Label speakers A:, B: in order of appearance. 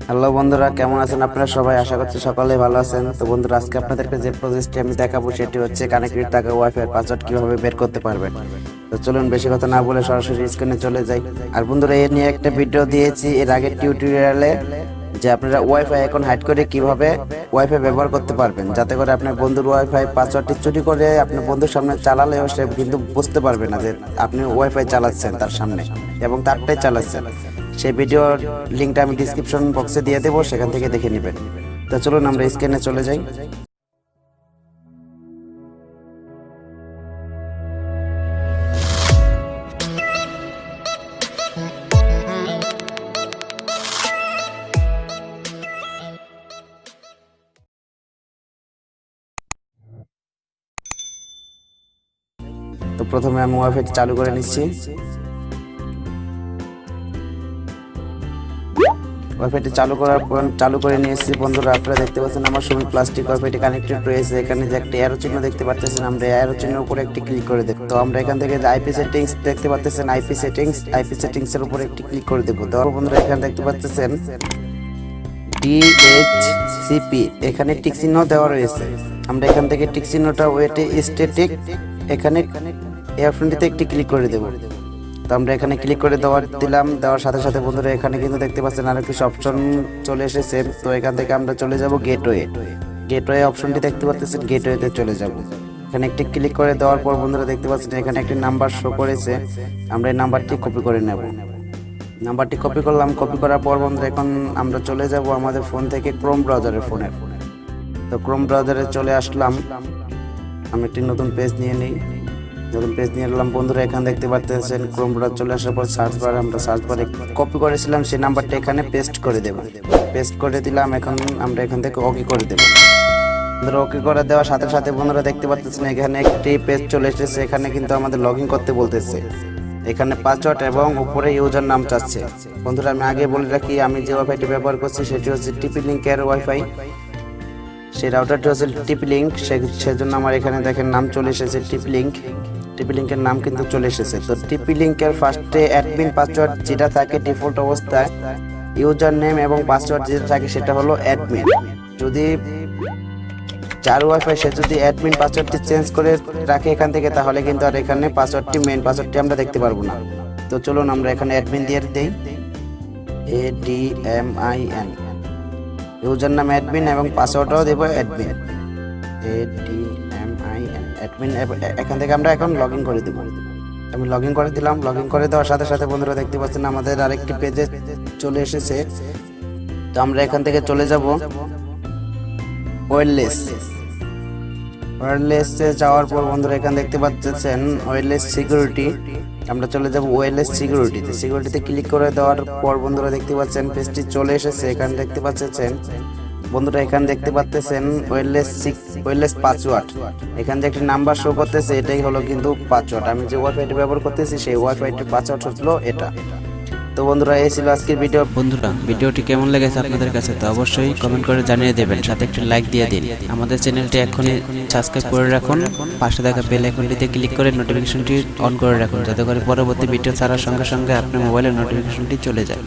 A: Hello বন্ধুরা, কেমন আছেন আপনারা সবাই? আশা করছি সকলেই ভালো আছেন। তো বন্ধুরা, আজকে আপনাদেরকে যে প্রজেক্টটি আমি দেখাবো সেটি হচ্ছে কানেক্টেড থাকা ওয়াইফাই পাসওয়ার্ড কিভাবে বের করতে পারবেন। তো চলুন বেশি কথা না বলে সরাসরি স্ক্রিনে চলে যাই। আর বন্ধুরা, এ নিয়ে একটা ভিডিও দিয়েছি এর আগের টিউটোরিয়ালে, যে আপনারা ওয়াইফাই এখন হাইড করে কিভাবে ওয়াইফাই ব্যবহার করতে পারবেন, যাতে করে আপনার বন্ধুর ওয়াইফাই পাসওয়ার্ডটি চুরি করে আপনার বন্ধুর সামনে চালালেও সে কিন্তু বুঝতে পারবে না যে আপনি ওয়াইফাই চালাচ্ছেন তার সামনে এবং তারটাই চালাচ্ছেন। সেই ভিডিওর লিঙ্কটা আমি ডিসক্রিপশন বক্সে দিয়ে দেবো, সেখান থেকে দেখে নেবেন। তো চলুন আমরা স্ক্রিনে চলে যাই। তো প্রথমে আমি ওয়াইফাই চালু করে নিচ্ছি। ওয়াইফাইটি চালু করে নিয়েছি। বন্ধুরা, আপনারা দেখতে পাচ্ছেন আমার সঙ্গে প্লাস্টিক ওয়াইফাইটি কানেক্টেড রয়েছে। এখানে যে একটা অ্যারো চিহ্ন দেখতে পাচ্ছেন, আমরা অ্যারো চিহ্নের উপরে একটি ক্লিক করে দেব। তো আমরা এখান থেকে যে আইপি সেটিংস দেখতে পাচ্ছেন, আইপি সেটিংস এর উপরে একটি ক্লিক করে দেব। তো বন্ধুরা, এখানে দেখতে পাচ্ছেন ডিএইচসিপি, এখানে টিক চিহ্ন দেওয়া রয়েছে। আমরা এখান থেকে টিক চিহ্নটা ওয়েটে স্ট্যাটিক, এখানে এই অপশনটিতে একটি ক্লিক করে দেব। তো আমরা এখানে ক্লিক করে দেওয়ার সাথে সাথে বন্ধুরা, এখানে কিন্তু দেখতে পাচ্ছেন আরো কিছু অপশন চলে এসেছে। তো এখান থেকে আমরা চলে যাব গেটওয়ে অপশনটি দেখতে পাচ্ছেন, গেটওয়েতে চলে যাব। এখানে একটি ক্লিক করে দেওয়ার পর বন্ধুরা দেখতে পাচ্ছেন এখানে একটি নাম্বার শো করেছে। আমরা এই নাম্বারটি কপি করে নেব। নাম্বারটি কপি করলাম। কপি করার পর বন্ধুরা, এখন আমরা চলে যাব আমাদের ফোন থেকে ক্রোম ব্রাউজারের ফোনে। তো ক্রোম ব্রাউজারে চলে আসলাম। আমি একটি নতুন পেজ নিয়ে নিলাম। বন্ধুরা, এখানে দেখতে পাচ্ছেন ক্রোম ব্রাউজার চলে আসার পর আমরা সার্চ বারে কপি করেছিলাম সেই নাম্বারটা এখানে পেস্ট করে দেব। পেস্ট করে দিলাম। এখন আমরা এখান থেকে ওকে করে দেব। বন্ধুরা, ওকে করে দেওয়ার সাথে সাথে বন্ধুরা দেখতে পাচ্ছেন এখানে একটি পেজ চলে এসেছে। এখানে কিন্তু আমাদের লগ ইন করতে বলতেছে। এখানে পাসওয়ার্ড এবং উপরে ইউজার নাম চাচ্ছে। বন্ধুরা, আমি আগে বলে রাখি, আমি যে ওয়াইফাইটি ব্যবহার করছি সেটি হচ্ছে টিপি লিঙ্কের ওয়াইফাই। সেই রাউটারটি হচ্ছে টিপি লিঙ্ক, সেজন্য আমার এখানে দেখেন নাম চলে এসেছে টিপি লিঙ্কের নাম কিন্তু চলে এসেছে। তো টিপি লিঙ্কের ফার্স্টে অ্যাডমিন পাসওয়ার্ড যেটা থাকে ডিফল্ট অবস্থায়, ইউজার নেম এবং পাসওয়ার্ড যেটা থাকে সেটা হলো অ্যাডমিন। যদি যার ওয়াইফাই সে যদি অ্যাডমিন পাসওয়ার্ডটি চেঞ্জ করে রাখে এখান থেকে, তাহলে কিন্তু আর এখানে মেইন পাসওয়ার্ডটি আমরা দেখতে পারবো না। তো চলুন আমরা এখানে অ্যাডমিন দিয়ে দেই, ADMIN। ইউজার নাম অ্যাডমিন এবং পাসওয়ার্ডও দেব অ্যাডমিন, অ্যাডমিন। এখান থেকে আমরা এখন লগ ইন করে দেব। আমি লগ ইন করে দিলাম। লগ ইন করে দেওয়ার সাথে সাথে বন্ধুরা দেখতে পাচ্ছেন আমাদের আরেকটি পেজে চলে এসেছে। তো আমরা এখান থেকে চলে যাব ওয়্যারলেসে যাওয়ার পর বন্ধুরা এখানে দেখতে পাচ্ছেন ওয়্যারলেস সিকিউরিটি। আমরা চলে যাব ওয়্যারলেস সিকিউরিটিতে ক্লিক করে দেওয়ার পর বন্ধুরা দেখতে পাচ্ছেন পেজটি চলে এসেছে। এখানে দেখতে পাচ্ছেন বন্ধুরা, এখানে দেখতে পাচ্ছেন ওয়্যারলেস পাসওয়ার্ড। এখানে যে একটি নাম্বার শো করতেছে, এটাই হলো কিন্তু পাসওয়ার্ড। আমি যে ওয়াইফাইটি ব্যবহার করতেছি সেই ওয়াইফাইটির পাসওয়ার্ড হলো এটা। তো বন্ধুরা, এই ছিল আজকের ভিডিও।
B: বন্ধুরা, ভিডিওটি কেমন লেগেছে আপনাদের কাছে তো অবশ্যই কমেন্ট করে জানিয়ে দেবেন, সাথে একটি লাইক দিয়ে দিন। আমাদের চ্যানেলটি এখনই সাবস্ক্রাইব করে রাখুন। পাশে থাকা বেল আইকনটিতে ক্লিক করে নোটিফিকেশনটি অন করে রাখুন, যাতে করে পরবর্তী ভিডিও ছাড়ার সঙ্গে সঙ্গে আপনার মোবাইলের নোটিফিকেশনটি চলে যায়।